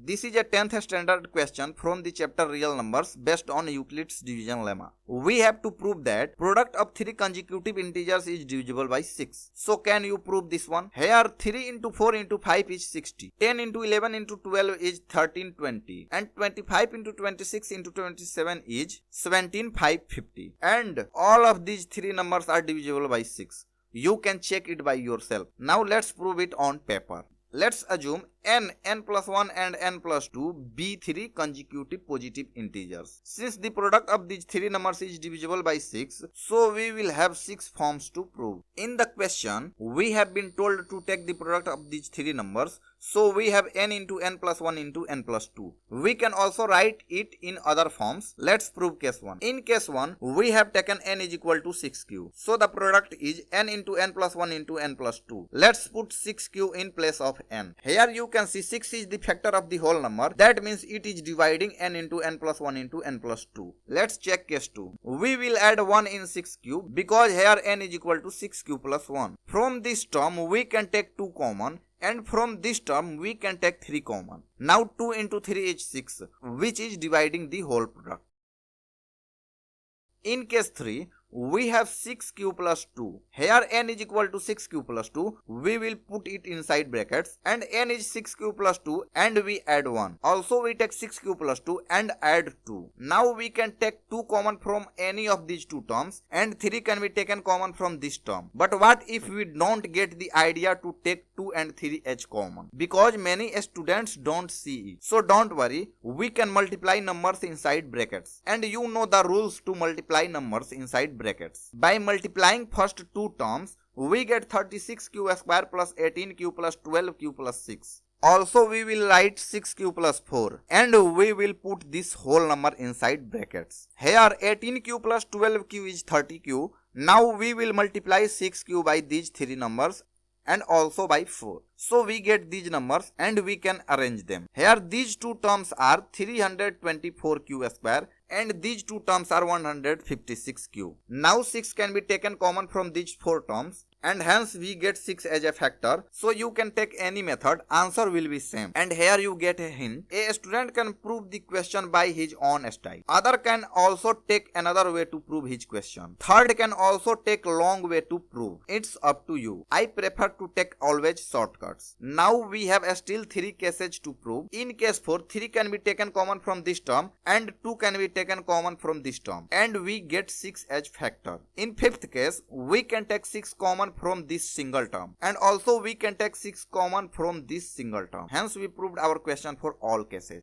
This is a 10th standard question from the chapter Real Numbers based on Euclid's division lemma. We have to prove that product of 3 consecutive integers is divisible by 6. So can you prove this one? Here 3 into 4 into 5 is 60. 10 into 11 into 12 is 1320. And 25 into 26 into 27 is 17550. And all of these 3 numbers are divisible by 6. You can check it by yourself. Now let's prove it on paper. Let's assume n plus 1 and n plus 2 be 3 consecutive positive integers. Since the product of these 3 numbers is divisible by 6, so we will have 6 forms to prove. In the question, we have been told to take the product of these 3 numbers, so we have n into n plus 1 into n plus 2. We can also write it in other forms. Let's prove case 1. In case 1, we have taken n is equal to 6q. So the product is n into n plus 1 into n plus 2. Let's put 6q in place of n. Here you can see 6 is the factor of the whole number. That means it is dividing n into n plus 1 into n plus 2. Let's check case 2. We will add 1 in 6q because here n is equal to 6q plus 1. From this term we can take 2 common. And from this term we can take 3 common. Now 2 into 3 is 6, which is dividing the whole product. In case 3, we have 6q plus 2. Here n is equal to 6q plus 2. We will put it inside brackets. And n is 6q plus 2 and we add 1. Also we take 6q plus 2 and add 2. Now we can take 2 common from any of these 2 terms. And 3 can be taken common from this term. But what if we don't get the idea to take 2 and 3 as common? Because many students don't see it. So don't worry. We can multiply numbers inside brackets. And you know the rules to multiply numbers inside brackets. By multiplying first 2 terms, we get 36q square plus 18q plus 12q plus 6. Also we will write 6q plus 4 and we will put this whole number inside brackets. Here 18q plus 12q is 30q. Now we will multiply 6q by these 3 numbers and also by 4. So we get these numbers and we can arrange them. Here these 2 terms are 324q square and these 2 terms are 156q. Now 6 can be taken common from these 4 terms and hence we get 6 as a factor. So you can take any method, answer will be same. And here you get a hint. A student can prove the question by his own style. Other can also take another way to prove his question. Third can also take long way to prove. It's up to you. I prefer to take always shortcuts. Now we have still 3 cases to prove. In case 4, 3 can be taken common from this term and 2 can be taken common from this term. And we get 6 as factor. In 5th case, we can take 6 common from this single term and also we can take 6 common from this single term. Hence we proved our question for all cases.